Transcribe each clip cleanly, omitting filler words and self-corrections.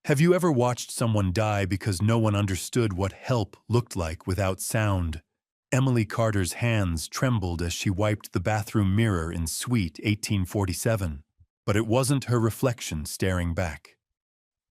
Have you ever watched someone die because no one understood what help looked like without sound? Emily Carter's hands trembled as she wiped the bathroom mirror in Suite 1847, but it wasn't her reflection staring back.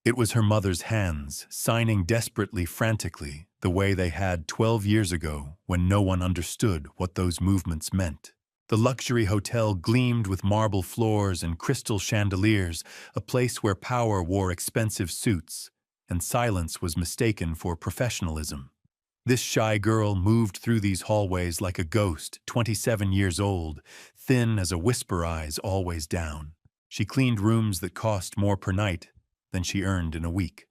It was her mother's hands, signing desperately, frantically, the way they had 12 years ago when no one understood what those movements meant. The luxury hotel gleamed with marble floors and crystal chandeliers, a place where power wore expensive suits, and silence was mistaken for professionalism. This shy girl moved through these hallways like a ghost, 27 years old, thin as a whisper, eyes always down. She cleaned rooms that cost more per night than she earned in a week.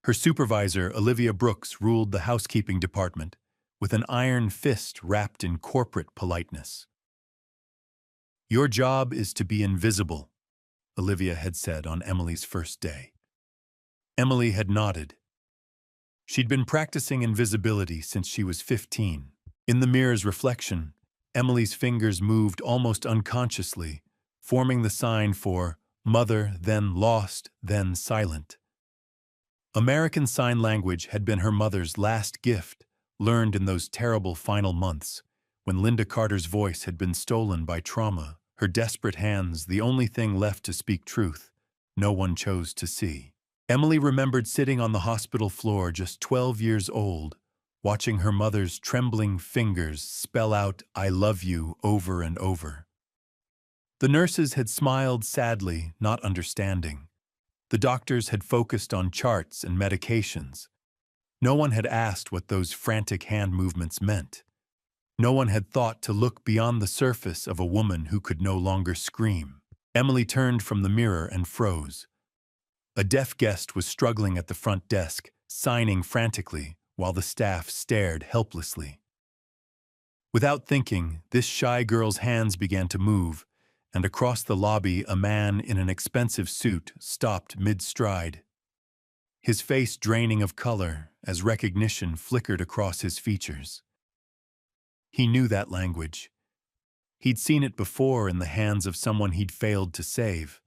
Her supervisor, Olivia Brooks, ruled the housekeeping department, with an iron fist wrapped in corporate politeness. "Your job is to be invisible," Olivia had said on Emily's first day. Emily had nodded. She'd been practicing invisibility since she was 15. In the mirror's reflection, Emily's fingers moved almost unconsciously, forming the sign for mother, then lost, then silent. American Sign Language had been her mother's last gift, learned in those terrible final months, when Linda Carter's voice had been stolen by trauma, her desperate hands the only thing left to speak truth no one chose to see. Emily remembered sitting on the hospital floor just 12 years old, watching her mother's trembling fingers spell out "I love you" over and over. The nurses had smiled sadly, not understanding. The doctors had focused on charts and medications. No one had asked what those frantic hand movements meant. No one had thought to look beyond the surface of a woman who could no longer scream. Emily turned from the mirror and froze. A deaf guest was struggling at the front desk, signing frantically, while the staff stared helplessly. Without thinking, this shy girl's hands began to move, and across the lobby a man in an expensive suit stopped mid-stride. His face draining of color as recognition flickered across his features. He knew that language. He'd seen it before in the hands of someone he'd failed to save.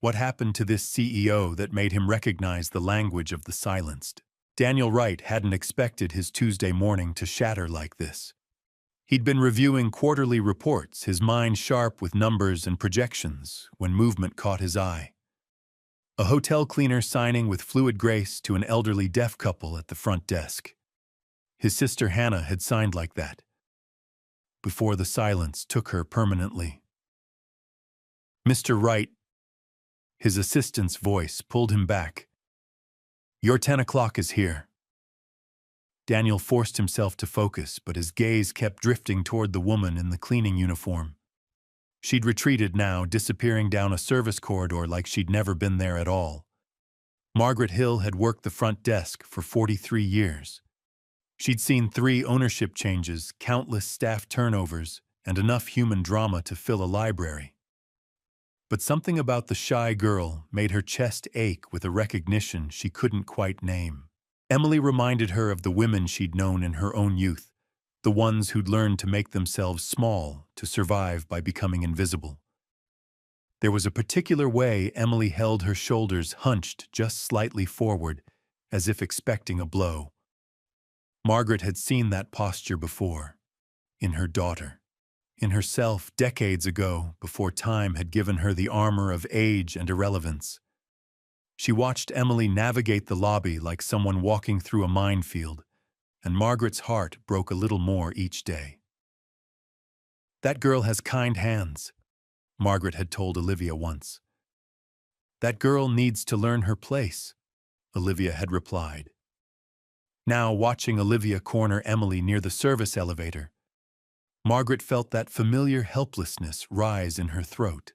What happened to this CEO that made him recognize the language of the silenced? Daniel Wright hadn't expected his Tuesday morning to shatter like this. He'd been reviewing quarterly reports, his mind sharp with numbers and projections, when movement caught his eye. A hotel cleaner signing with fluid grace to an elderly deaf couple at the front desk. His sister Hannah had signed like that, before the silence took her permanently. "Mr. Wright," his assistant's voice pulled him back. "Your 10 o'clock is here." Daniel forced himself to focus, but his gaze kept drifting toward the woman in the cleaning uniform. She'd retreated now, disappearing down a service corridor like she'd never been there at all. Margaret Hill had worked the front desk for 43 years. She'd seen 3 ownership changes, countless staff turnovers, and enough human drama to fill a library. But something about the shy girl made her chest ache with a recognition she couldn't quite name. Emily reminded her of the women she'd known in her own youth, the ones who'd learned to make themselves small to survive by becoming invisible. There was a particular way Emily held her shoulders hunched just slightly forward, as if expecting a blow. Margaret had seen that posture before, in her daughter, in herself decades ago, before time had given her the armor of age and irrelevance. She watched Emily navigate the lobby like someone walking through a minefield, and Margaret's heart broke a little more each day. "That girl has kind hands," Margaret had told Olivia once. "That girl needs to learn her place," Olivia had replied. Now, watching Olivia corner Emily near the service elevator, Margaret felt that familiar helplessness rise in her throat.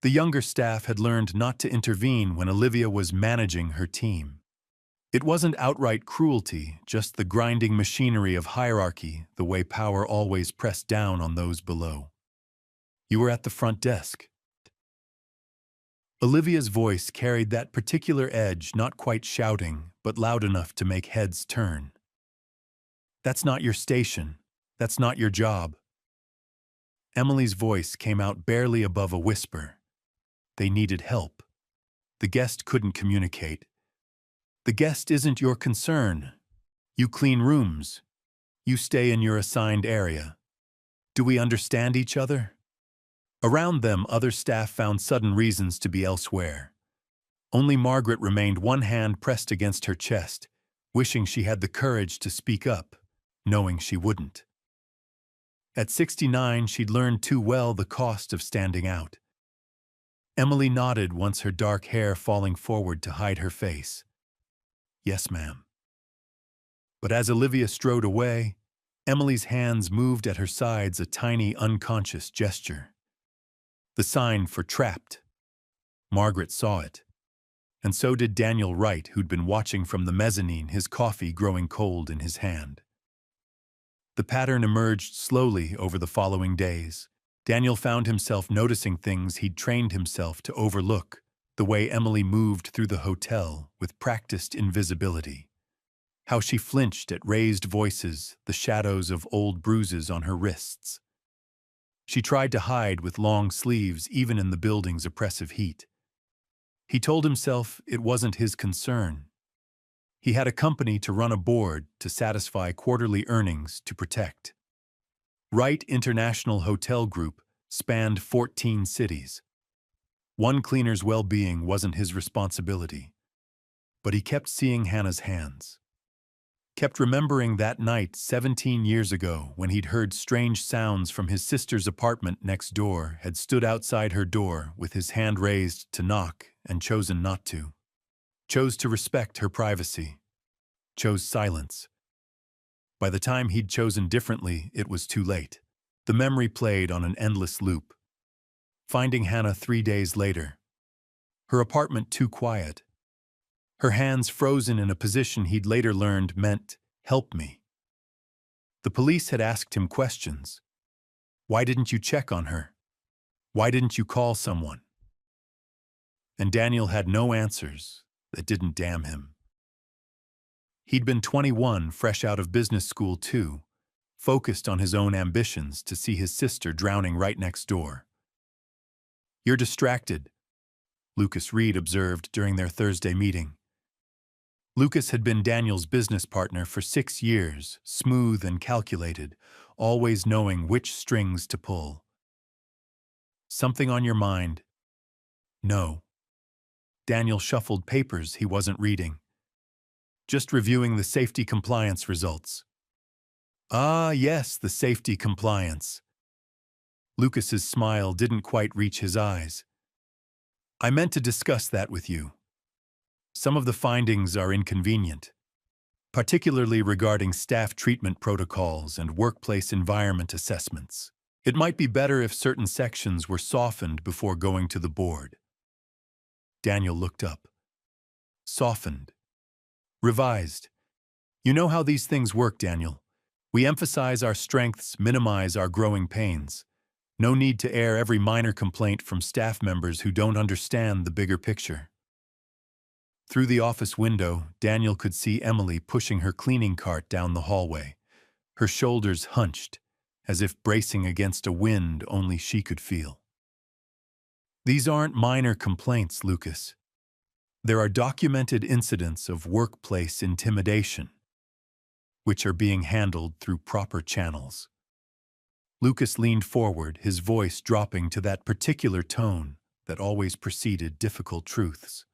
The younger staff had learned not to intervene when Olivia was managing her team. It wasn't outright cruelty, just the grinding machinery of hierarchy, the way power always pressed down on those below. "You were at the front desk." Olivia's voice carried that particular edge, not quite shouting, but loud enough to make heads turn. "That's not your station. That's not your job." Emily's voice came out barely above a whisper. They needed help. The guest couldn't communicate. The guest isn't your concern. You clean rooms. You stay in your assigned area. Do we understand each other? Around them, other staff found sudden reasons to be elsewhere. Only Margaret remained, one hand pressed against her chest, wishing she had the courage to speak up, knowing she wouldn't. At 69, she'd learned too well the cost of standing out. Emily nodded, once her dark hair falling forward to hide her face. "Yes, ma'am." But as Olivia strode away, Emily's hands moved at her sides, a tiny, unconscious gesture. The sign for trapped. Margaret saw it. And so did Daniel Wright, who'd been watching from the mezzanine, his coffee growing cold in his hand. The pattern emerged slowly over the following days. Daniel found himself noticing things he'd trained himself to overlook, the way Emily moved through the hotel with practiced invisibility, how she flinched at raised voices, the shadows of old bruises on her wrists. She tried to hide with long sleeves even in the building's oppressive heat. He told himself it wasn't his concern. He had a company to run, a board to satisfy, quarterly earnings to protect. Wright International Hotel Group spanned 14 cities. One cleaner's well-being wasn't his responsibility. But he kept seeing Hannah's hands. Kept remembering that night 17 years ago when he'd heard strange sounds from his sister's apartment next door, had stood outside her door with his hand raised to knock and chosen not to. Chose to respect her privacy. Chose silence. By the time he'd chosen differently, it was too late. The memory played on an endless loop. Finding Hannah 3 days later. Her apartment too quiet. Her hands frozen in a position he'd later learned meant, "Help me." The police had asked him questions. Why didn't you check on her? Why didn't you call someone? And Daniel had no answers that didn't damn him. He'd been 21, fresh out of business school too, focused on his own ambitions, to see his sister drowning right next door. "You're distracted," Lucas Reed observed during their Thursday meeting. Lucas had been Daniel's business partner for 6 years, smooth and calculated, always knowing which strings to pull. "Something on your mind?" "No." Daniel shuffled papers he wasn't reading. "Just reviewing the safety compliance results." "Ah, yes, the safety compliance." Lucas's smile didn't quite reach his eyes. "I meant to discuss that with you. Some of the findings are inconvenient, particularly regarding staff treatment protocols and workplace environment assessments. It might be better if certain sections were softened before going to the board." Daniel looked up. "Softened. Revised. You know how these things work, Daniel. We emphasize our strengths, minimize our growing pains. No need to air every minor complaint from staff members who don't understand the bigger picture." Through the office window, Daniel could see Emily pushing her cleaning cart down the hallway, her shoulders hunched, as if bracing against a wind only she could feel. "These aren't minor complaints, Lucas. There are documented incidents of workplace intimidation, which are being handled through proper channels." Lucas leaned forward, his voice dropping to that particular tone that always preceded difficult truths.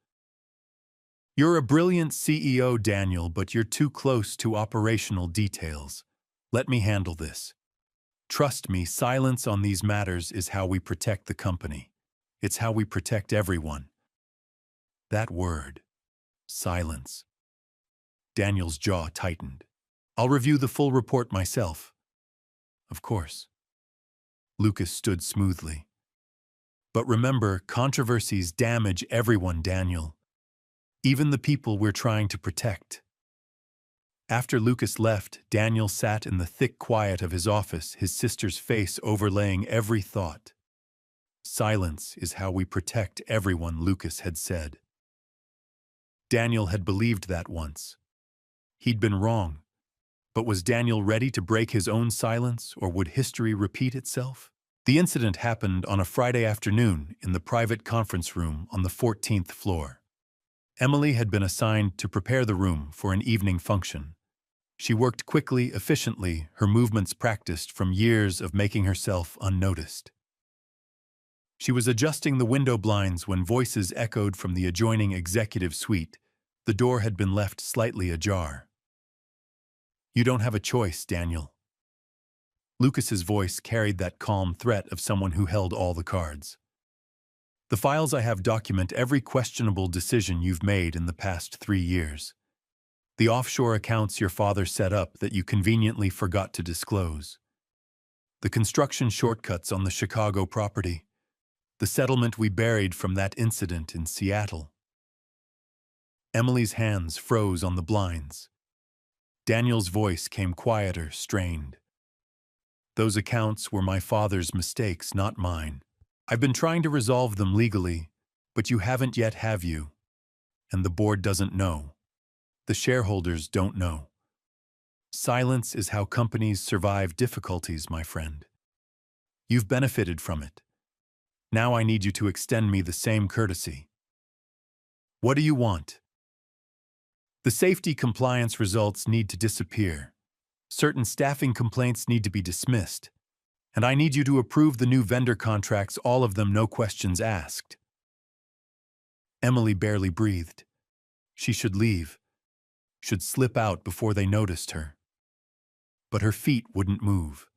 "You're a brilliant CEO, Daniel, but you're too close to operational details. Let me handle this. Trust me, silence on these matters is how we protect the company. It's how we protect everyone." That word, silence. Daniel's jaw tightened. "I'll review the full report myself." "Of course." Lucas stood smoothly. "But remember, controversies damage everyone, Daniel. Even the people we're trying to protect." After Lucas left, Daniel sat in the thick quiet of his office, his sister's face overlaying every thought. Silence is how we protect everyone, Lucas had said. Daniel had believed that once. He'd been wrong. But was Daniel ready to break his own silence, or would history repeat itself? The incident happened on a Friday afternoon in the private conference room on the 14th floor. Emily had been assigned to prepare the room for an evening function. She worked quickly, efficiently, her movements practiced from years of making herself unnoticed. She was adjusting the window blinds when voices echoed from the adjoining executive suite. The door had been left slightly ajar. "You don't have a choice, Daniel." Lucas's voice carried that calm threat of someone who held all the cards. "The files I have document every questionable decision you've made in the past 3 years. The offshore accounts your father set up that you conveniently forgot to disclose. The construction shortcuts on the Chicago property. The settlement we buried from that incident in Seattle." Emily's hands froze on the blinds. Daniel's voice came quieter, strained. "Those accounts were my father's mistakes, not mine. I've been trying to resolve them legally, but you haven't yet, have you? And the board doesn't know. The shareholders don't know. Silence is how companies survive difficulties, my friend. You've benefited from it. Now I need you to extend me the same courtesy. What do you want? The safety compliance results need to disappear. Certain staffing complaints need to be dismissed. And I need you to approve the new vendor contracts, all of them, no questions asked." Emily barely breathed. She should leave, should slip out before they noticed her. But her feet wouldn't move.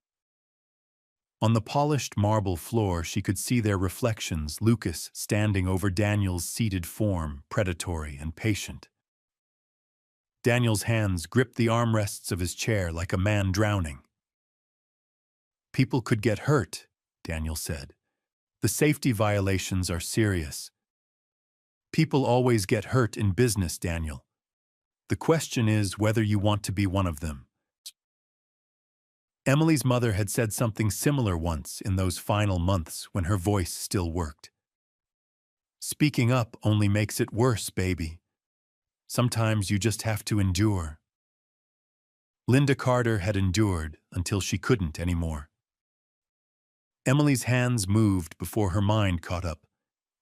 On the polished marble floor, she could see their reflections, Lucas standing over Daniel's seated form, predatory and patient. Daniel's hands gripped the armrests of his chair like a man drowning. "People could get hurt," Daniel said. "The safety violations are serious. People always get hurt in business, Daniel. The question is whether you want to be one of them." Emily's mother had said something similar once in those final months when her voice still worked. "Speaking up only makes it worse, baby. Sometimes you just have to endure." Linda Carter had endured until she couldn't anymore. Emily's hands moved before her mind caught up,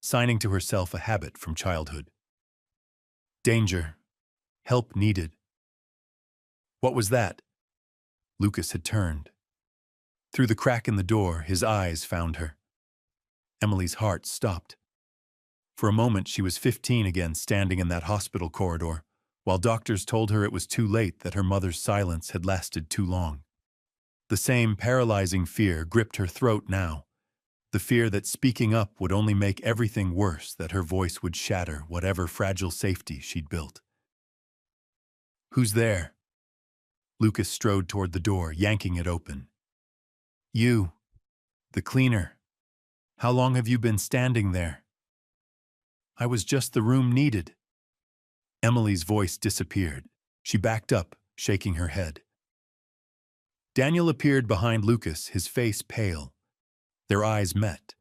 signing to herself a habit from childhood. Danger. Help needed. What was that? Lucas had turned. Through the crack in the door, his eyes found her. Emily's heart stopped. For a moment, she was 15 again, standing in that hospital corridor, while doctors told her it was too late, that her mother's silence had lasted too long. The same paralyzing fear gripped her throat now, the fear that speaking up would only make everything worse, that her voice would shatter whatever fragile safety she'd built. "Who's there?" Lucas strode toward the door, yanking it open. "You, the cleaner. How long have you been standing there?" "I was just the room needed." Emily's voice disappeared. She backed up, shaking her head. Daniel appeared behind Lucas, his face pale. Their eyes met,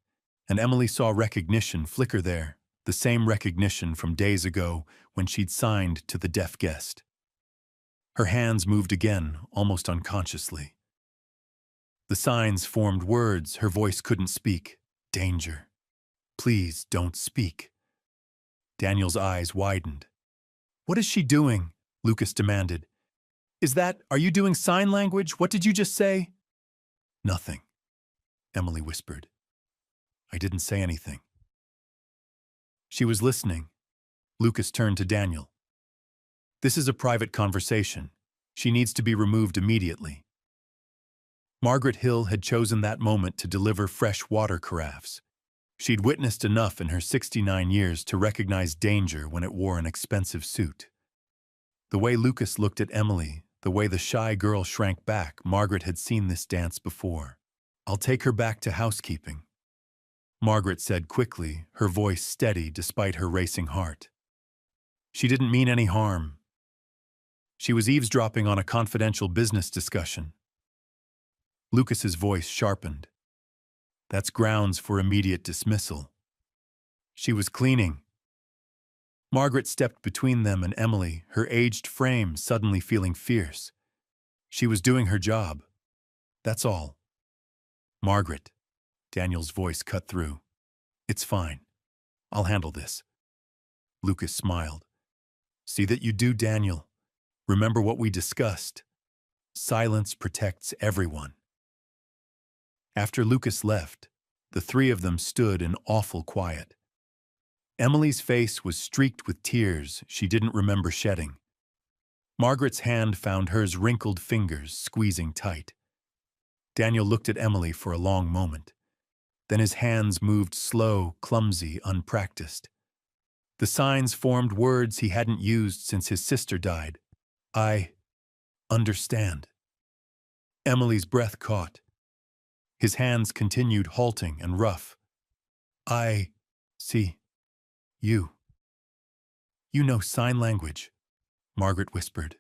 and Emily saw recognition flicker there, the same recognition from days ago when she'd signed to the deaf guest. Her hands moved again, almost unconsciously. The signs formed words her voice couldn't speak. "Danger. Please don't speak." Daniel's eyes widened. "What is she doing?" Lucas demanded. Are you doing sign language? What did you just say?" "Nothing," Emily whispered. "I didn't say anything." She was listening. Lucas turned to Daniel. "This is a private conversation. She needs to be removed immediately." Margaret Hill had chosen that moment to deliver fresh water carafes. She'd witnessed enough in her 69 years to recognize danger when it wore an expensive suit. The way Lucas looked at Emily, the way the shy girl shrank back, Margaret had seen this dance before. "I'll take her back to housekeeping," Margaret said quickly, her voice steady despite her racing heart. She didn't mean any harm. She was eavesdropping on a confidential business discussion. Lucas's voice sharpened. "That's grounds for immediate dismissal." "She was cleaning." Margaret stepped between them and Emily, her aged frame suddenly feeling fierce. "She was doing her job. That's all." "Margaret." Daniel's voice cut through. It's fine. I'll handle this. Lucas smiled. See that you do, Daniel. Remember what we discussed. Silence protects everyone. After Lucas left, the three of them stood in awful quiet. Emily's face was streaked with tears she didn't remember shedding. Margaret's hand found hers wrinkled fingers squeezing tight. Daniel looked at Emily for a long moment. Then his hands moved slow, clumsy, unpracticed. The signs formed words he hadn't used since his sister died. I understand. Emily's breath caught. His hands continued halting and rough. I see you. You know sign language, Margaret whispered.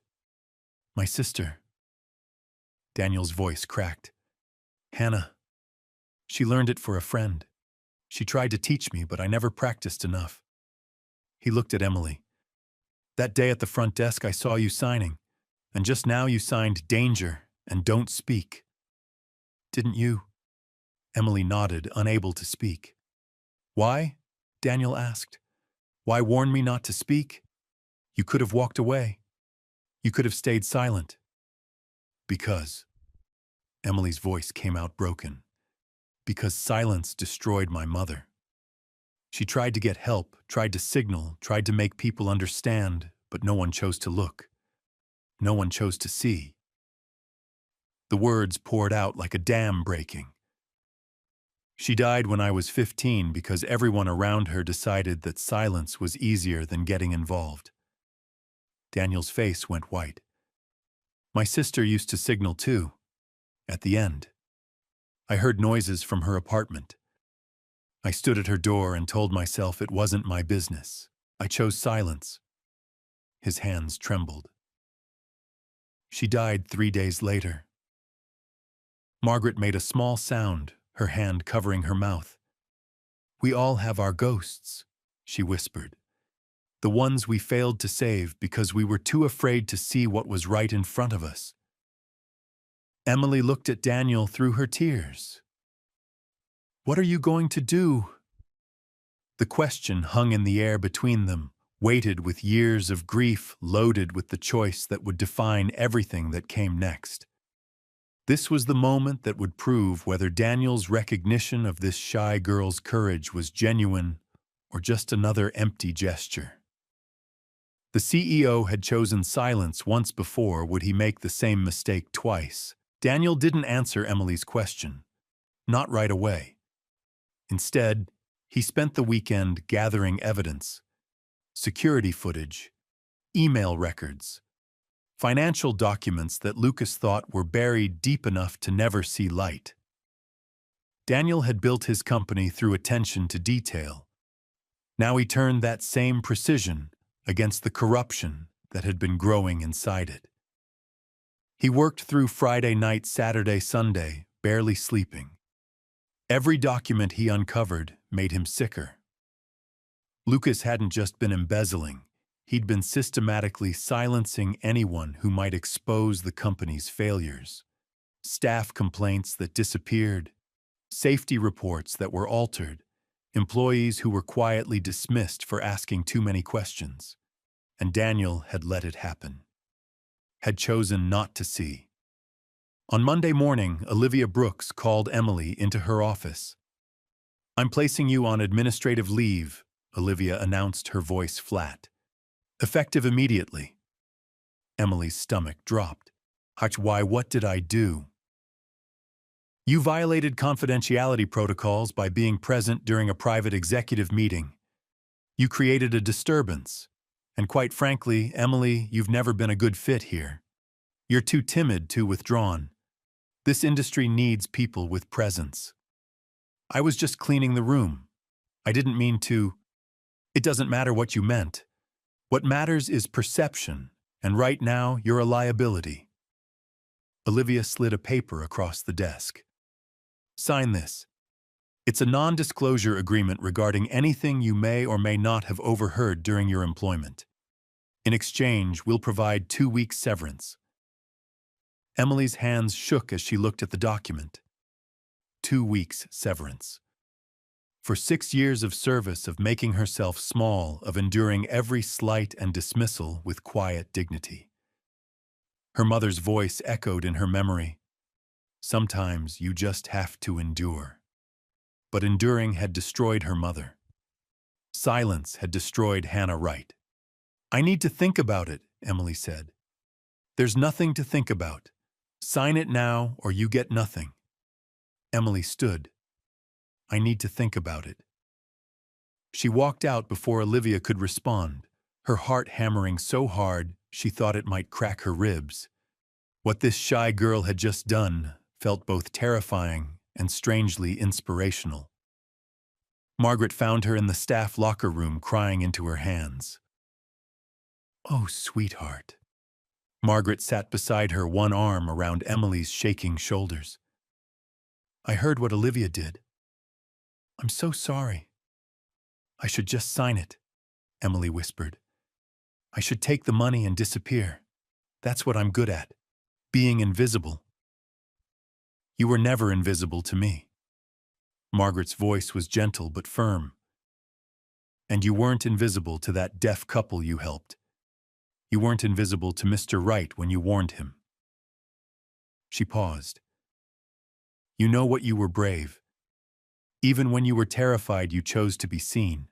My sister. Daniel's voice cracked. Hannah. She learned it for a friend. She tried to teach me, but I never practiced enough. He looked at Emily. That day at the front desk I saw you signing, and just now you signed danger and don't speak. Didn't you? Emily nodded, unable to speak. Why? Daniel asked. Why warn me not to speak? You could have walked away. You could have stayed silent. Because. Emily's voice came out broken. Because silence destroyed my mother. She tried to get help, tried to signal, tried to make people understand, but no one chose to look. No one chose to see. The words poured out like a dam breaking. She died when I was 15 because everyone around her decided that silence was easier than getting involved. Daniel's face went white. My sister used to signal too, at the end. I heard noises from her apartment. I stood at her door and told myself it wasn't my business. I chose silence. His hands trembled. She died 3 days later. Margaret made a small sound, her hand covering her mouth. We all have our ghosts, she whispered. The ones we failed to save because we were too afraid to see what was right in front of us. Emily looked at Daniel through her tears. What are you going to do? The question hung in the air between them, weighted with years of grief loaded with the choice that would define everything that came next. This was the moment that would prove whether Daniel's recognition of this shy girl's courage was genuine or just another empty gesture. The CEO had chosen silence once before. Would he make the same mistake twice? Daniel didn't answer Emily's question. Not right away. Instead, he spent the weekend gathering evidence, security footage, email records, financial documents that Lucas thought were buried deep enough to never see light. Daniel had built his company through attention to detail. Now he turned that same precision against the corruption that had been growing inside it. He worked through Friday night, Saturday, Sunday, barely sleeping. Every document he uncovered made him sicker. Lucas hadn't just been embezzling. He'd been systematically silencing anyone who might expose the company's failures. Staff complaints that disappeared, safety reports that were altered, employees who were quietly dismissed for asking too many questions. And Daniel had let it happen. Had chosen not to see. On Monday morning, Olivia Brooks called Emily into her office. I'm placing you on administrative leave, Olivia announced, her voice flat. Effective immediately. Emily's stomach dropped. Why, what did I do? You violated confidentiality protocols by being present during a private executive meeting. You created a disturbance. And quite frankly, Emily, you've never been a good fit here. You're too timid, too withdrawn. This industry needs people with presence. I was just cleaning the room. I didn't mean to. It doesn't matter what you meant. What matters is perception, and right now you're a liability. Olivia slid a paper across the desk. Sign this. It's a non-disclosure agreement regarding anything you may or may not have overheard during your employment. In exchange, we'll provide 2 weeks severance. Emily's hands shook as she looked at the document. 2 weeks severance. For 6 years of service, of making herself small, of enduring every slight and dismissal with quiet dignity. Her mother's voice echoed in her memory. Sometimes you just have to endure. But enduring had destroyed her mother. Silence had destroyed Hannah Wright. "I need to think about it," Emily said. "There's nothing to think about. Sign it now or you get nothing." Emily stood. "I need to think about it." She walked out before Olivia could respond, her heart hammering so hard she thought it might crack her ribs. What this shy girl had just done felt both terrifying and strangely inspirational. Margaret found her in the staff locker room crying into her hands. "Oh, sweetheart." Margaret sat beside her, one arm around Emily's shaking shoulders. "I heard what Olivia did. I'm so sorry." "I should just sign it," Emily whispered. "I should take the money and disappear. That's what I'm good at, being invisible." "You were never invisible to me." Margaret's voice was gentle but firm. "And you weren't invisible to that deaf couple you helped. You weren't invisible to Mr. Wright when you warned him." She paused. "You know what, you were brave. Even when you were terrified, you chose to be seen.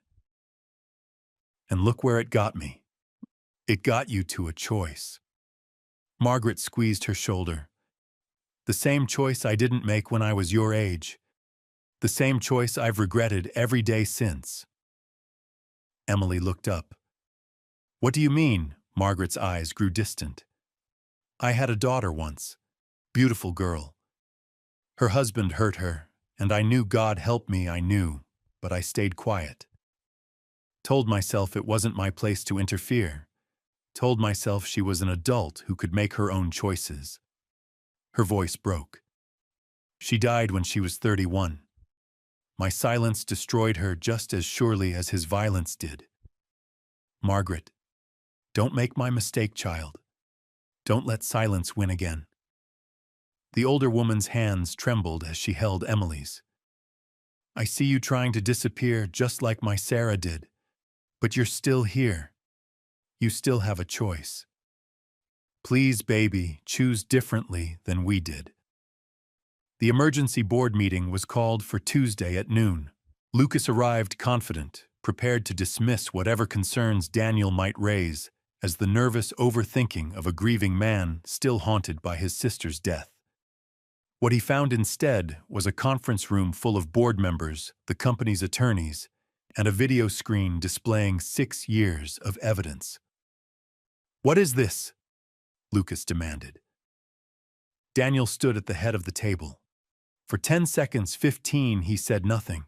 And look where it got me. It got you to a choice." Margaret squeezed her shoulder. "The same choice I didn't make when I was your age. The same choice I've regretted every day since." Emily looked up. "What do you mean?" Margaret's eyes grew distant. "I had a daughter once. Beautiful girl. Her husband hurt her, and I knew, God help me, I knew, but I stayed quiet. Told myself it wasn't my place to interfere. Told myself she was an adult who could make her own choices." Her voice broke. "She died when she was 31. My silence destroyed her just as surely as his violence did. Margaret, don't make my mistake, child. Don't let silence win again." The older woman's hands trembled as she held Emily's. "I see you trying to disappear just like my Sarah did, but you're still here. You still have a choice. Please, baby, choose differently than we did." The emergency board meeting was called for Tuesday at noon. Lucas arrived confident, prepared to dismiss whatever concerns Daniel might raise as the nervous overthinking of a grieving man still haunted by his sister's death. What he found instead was a conference room full of board members, the company's attorneys, and a video screen displaying 6 years of evidence. "What is this?" Lucas demanded. Daniel stood at the head of the table. For 10 seconds, 15, he said nothing.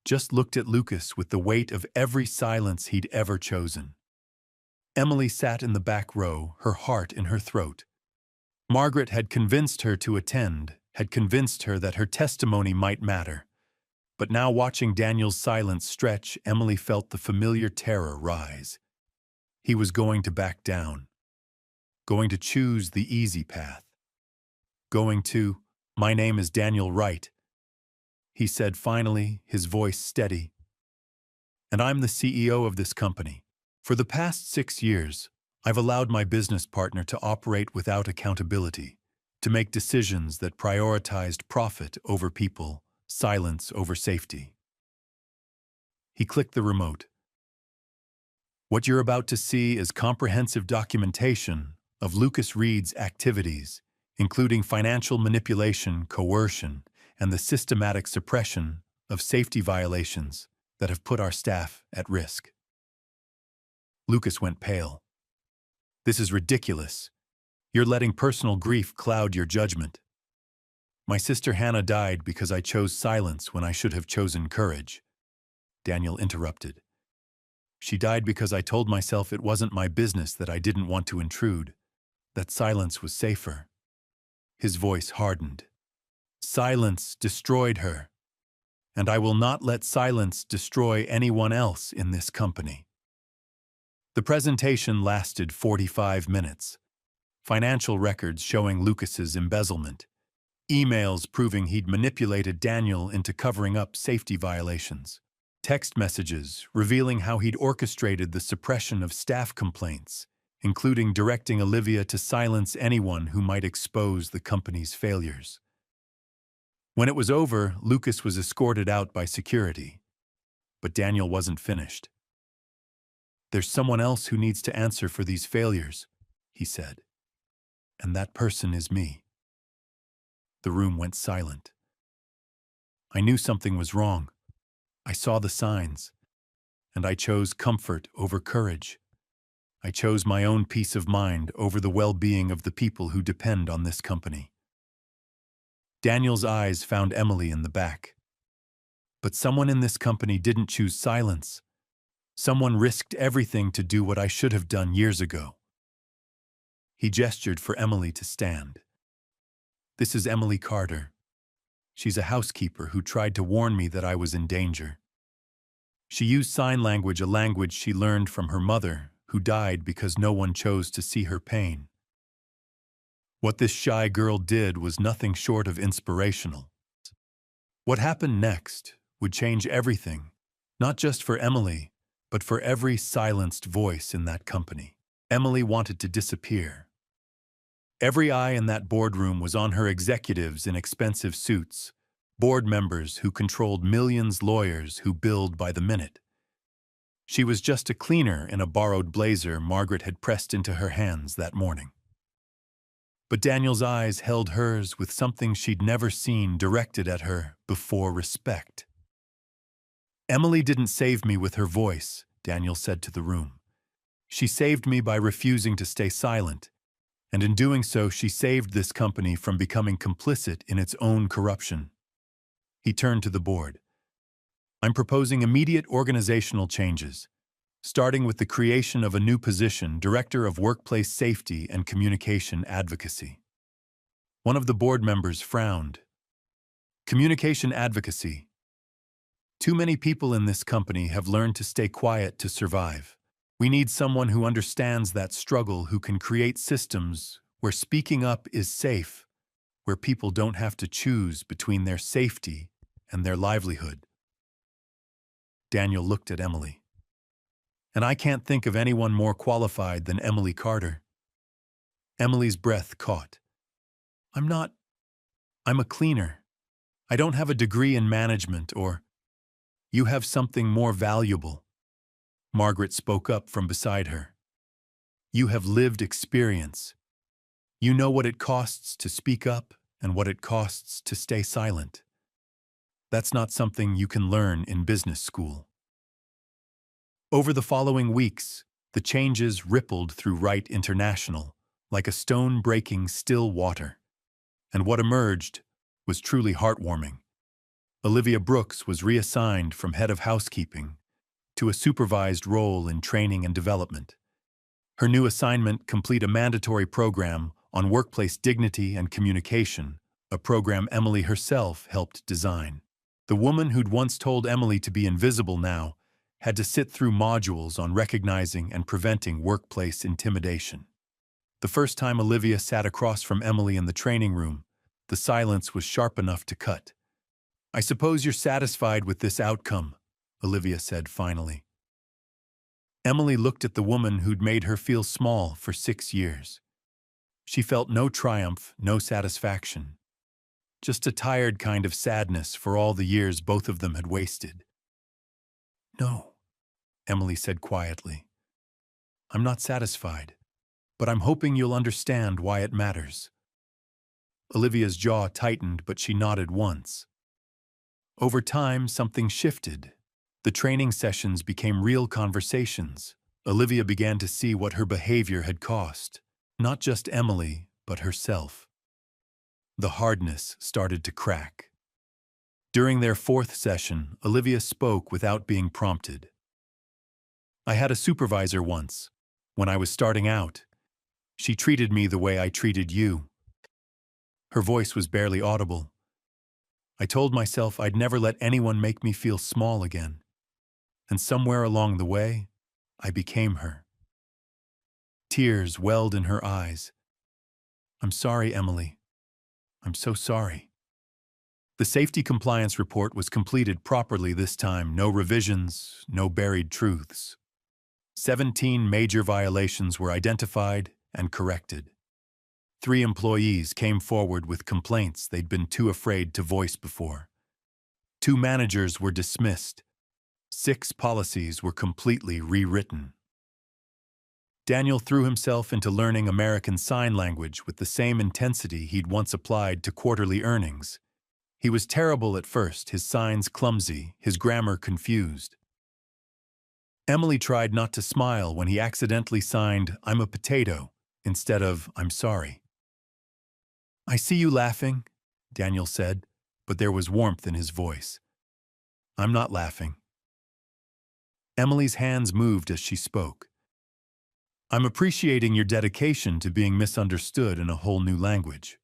Just looked at Lucas with the weight of every silence he'd ever chosen. Emily sat in the back row, her heart in her throat. Margaret had convinced her to attend, had convinced her that her testimony might matter. But now, watching Daniel's silence stretch, Emily felt the familiar terror rise. He was going to back down. Going to choose the easy path. Going to, "My name is Daniel Wright," he said finally, his voice steady. "And I'm the CEO of this company. For the past 6 years, I've allowed my business partner to operate without accountability, to make decisions that prioritized profit over people, silence over safety." He clicked the remote. What you're about to see is comprehensive documentation of Lucas Reed's activities, including financial manipulation, coercion, and the systematic suppression of safety violations that have put our staff at risk. Lucas went pale. "This is ridiculous. You're letting personal grief cloud your judgment." "My sister Hannah died because I chose silence when I should have chosen courage," Daniel interrupted. "She died because I told myself it wasn't my business, that I didn't want to intrude, that silence was safer." His voice hardened. "Silence destroyed her, and I will not let silence destroy anyone else in this company." The presentation lasted 45 minutes. Financial records showing Lucas's embezzlement, Emails proving he'd manipulated Daniel into covering up safety violations. Text messages revealing how he'd orchestrated the suppression of staff complaints, including directing Olivia to silence anyone who might expose the company's failures. When it was over, Lucas was escorted out by security. But Daniel wasn't finished. "There's someone else who needs to answer for these failures," he said. "And that person is me." The room went silent. I knew something was wrong. I saw the signs. And I chose comfort over courage. I chose my own peace of mind over the well-being of the people who depend on this company. Daniel's eyes found Emily in the back. But someone in this company didn't choose silence. Someone risked everything to do what I should have done years ago. He gestured for Emily to stand. "This is Emily Carter. She's a housekeeper who tried to warn me that I was in danger. She used sign language, a language she learned from her mother, who died because no one chose to see her pain. What this shy girl did was nothing short of inspirational. What happened next would change everything, not just for Emily, but for every silenced voice in that company." Emily wanted to disappear. Every eye in that boardroom was on her, executives in expensive suits, board members who controlled millions, lawyers who billed by the minute. She was just a cleaner in a borrowed blazer Margaret had pressed into her hands that morning. But Daniel's eyes held hers with something she'd never seen directed at her before: respect. "Emily didn't save me with her voice," Daniel said to the room. "She saved me by refusing to stay silent, and in doing so she saved this company from becoming complicit in its own corruption." He turned to the board. "I'm proposing immediate organizational changes, starting with the creation of a new position, Director of Workplace Safety and Communication Advocacy." One of the board members frowned. "Communication advocacy. Too many people in this company have learned to stay quiet to survive. We need someone who understands that struggle, who can create systems where speaking up is safe, where people don't have to choose between their safety and their livelihood." Daniel looked at Emily. "And I can't think of anyone more qualified than Emily Carter." Emily's breath caught. I'm a cleaner. I don't have a degree in management or..." "You have something more valuable." Margaret spoke up from beside her. "You have lived experience. You know what it costs to speak up and what it costs to stay silent. That's not something you can learn in business school." Over the following weeks, the changes rippled through Wright International, like a stone breaking still water. And what emerged was truly heartwarming. Olivia Brooks was reassigned from head of housekeeping to a supervised role in training and development. Her new assignment: complete a mandatory program on workplace dignity and communication, a program Emily herself helped design. The woman who'd once told Emily to be invisible now had to sit through modules on recognizing and preventing workplace intimidation. The first time Olivia sat across from Emily in the training room, the silence was sharp enough to cut. "I suppose you're satisfied with this outcome," Olivia said finally. Emily looked at the woman who'd made her feel small for 6 years. She felt no triumph, no satisfaction. Just a tired kind of sadness for all the years both of them had wasted. "No," Emily said quietly. "I'm not satisfied, but I'm hoping you'll understand why it matters." Olivia's jaw tightened, but she nodded once. Over time, something shifted. The training sessions became real conversations. Olivia began to see what her behavior had cost, not just Emily, but herself. The hardness started to crack. During their 4th session, Olivia spoke without being prompted. "I had a supervisor once, when I was starting out. She treated me the way I treated you." Her voice was barely audible. "I told myself I'd never let anyone make me feel small again. And somewhere along the way, I became her." Tears welled in her eyes. "I'm sorry, Emily. I'm so sorry. The safety compliance report was completed properly this time, no revisions, no buried truths. 17 major violations were identified and corrected. 3 employees came forward with complaints they'd been too afraid to voice before. 2 managers were dismissed. 6 policies were completely rewritten. Daniel threw himself into learning American Sign Language with the same intensity he'd once applied to quarterly earnings. He was terrible at first, his signs clumsy, his grammar confused. Emily tried not to smile when he accidentally signed, "I'm a potato," instead of, "I'm sorry." "I see you laughing," Daniel said, but there was warmth in his voice. "I'm not laughing." Emily's hands moved as she spoke. "I'm appreciating your dedication to being misunderstood in a whole new language."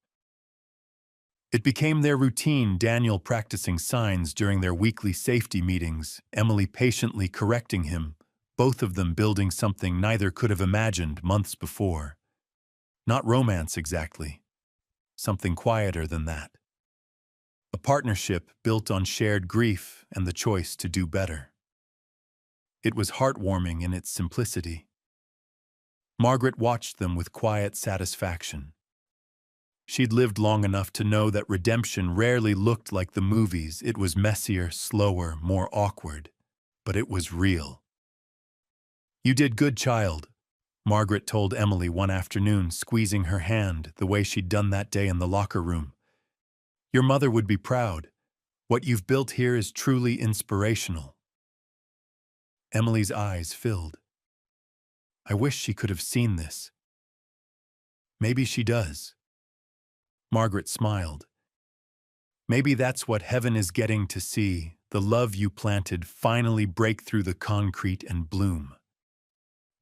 It became their routine, Daniel practicing signs during their weekly safety meetings, Emily patiently correcting him, both of them building something neither could have imagined months before. Not romance exactly, something quieter than that. A partnership built on shared grief and the choice to do better. It was heartwarming in its simplicity. Margaret watched them with quiet satisfaction. She'd lived long enough to know that redemption rarely looked like the movies. It was messier, slower, more awkward, but it was real. "You did good, child," Margaret told Emily one afternoon, squeezing her hand the way she'd done that day in the locker room. "Your mother would be proud. What you've built here is truly inspirational." Emily's eyes filled. "I wish she could have seen this." "Maybe she does." Margaret smiled. "Maybe that's what heaven is getting to see, the love you planted finally break through the concrete and bloom."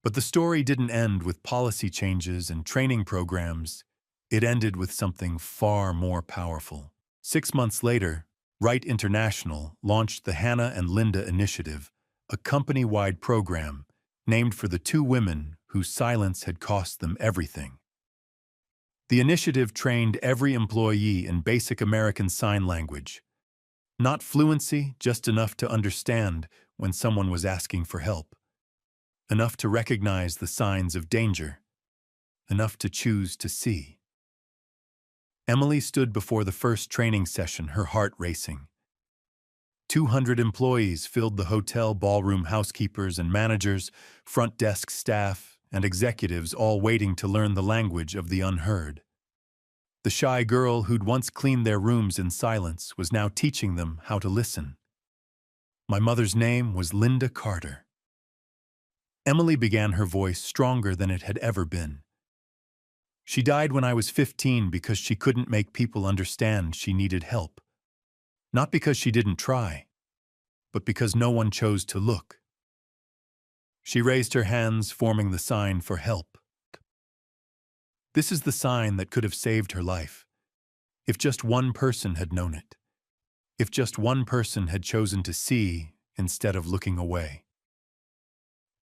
But the story didn't end with policy changes and training programs. It ended with something far more powerful. 6 months later, Right International launched the Hannah and Linda Initiative, a company-wide program named for the 2 women whose silence had cost them everything. The initiative trained every employee in basic American Sign Language. Not fluency, just enough to understand when someone was asking for help. Enough to recognize the signs of danger. Enough to choose to see. Emily stood before the first training session, her heart racing. 200 employees filled the hotel ballroom, housekeepers and managers, front desk staff, and executives all waiting to learn the language of the unheard. The shy girl who'd once cleaned their rooms in silence was now teaching them how to listen. My mother's name was Linda Carter. Emily began, her voice stronger than it had ever been. She died when I was 15 because she couldn't make people understand she needed help. Not because she didn't try, but because no one chose to look. She raised her hands, forming the sign for help. This is the sign that could have saved her life, if just one person had known it, if just one person had chosen to see instead of looking away.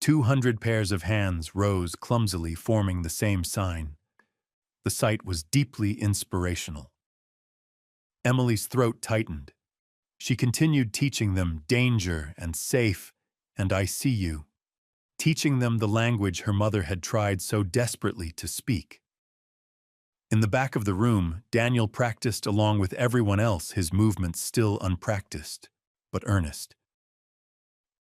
200 pairs of hands rose clumsily, forming the same sign. The sight was deeply inspirational. Emily's throat tightened. She continued teaching them danger and safe and I see you, teaching them the language her mother had tried so desperately to speak. In the back of the room, Daniel practiced along with everyone else, his movements still unpracticed, but earnest.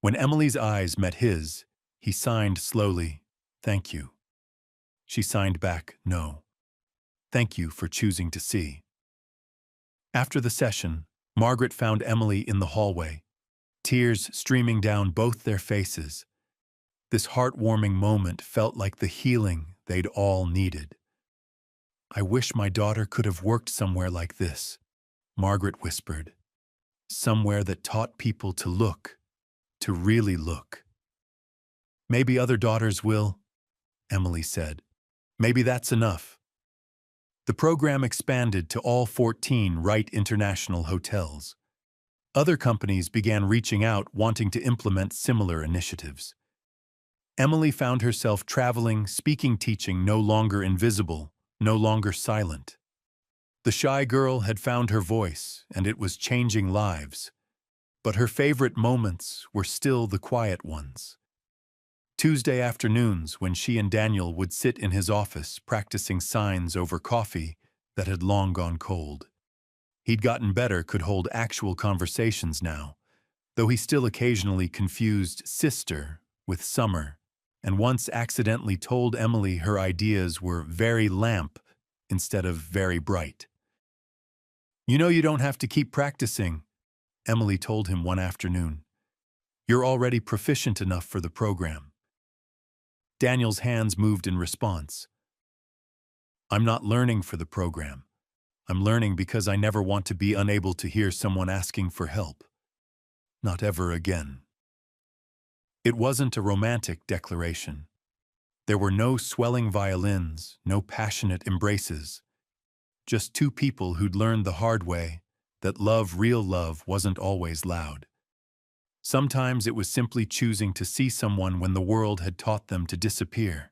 When Emily's eyes met his, he signed slowly, "Thank you." She signed back, "No. Thank you for choosing to see." After the session, Margaret found Emily in the hallway, tears streaming down both their faces. This heartwarming moment felt like the healing they'd all needed. "I wish my daughter could have worked somewhere like this," Margaret whispered. "Somewhere that taught people to look, to really look." "Maybe other daughters will," Emily said. "Maybe that's enough." The program expanded to all 14 Right International hotels. Other companies began reaching out, wanting to implement similar initiatives. Emily found herself traveling, speaking, teaching, no longer invisible, no longer silent. The shy girl had found her voice, and it was changing lives. But her favorite moments were still the quiet ones. Tuesday afternoons, when she and Daniel would sit in his office practicing signs over coffee that had long gone cold. He'd gotten better, could hold actual conversations now, though he still occasionally confused sister with summer, and once accidentally told Emily her ideas were very lamp instead of very bright. "You know you don't have to keep practicing," Emily told him one afternoon. "You're already proficient enough for the program." Daniel's hands moved in response. "I'm not learning for the program. I'm learning because I never want to be unable to hear someone asking for help. Not ever again." It wasn't a romantic declaration. There were no swelling violins, no passionate embraces. Just two people who'd learned the hard way that love, real love, wasn't always loud. Sometimes it was simply choosing to see someone when the world had taught them to disappear.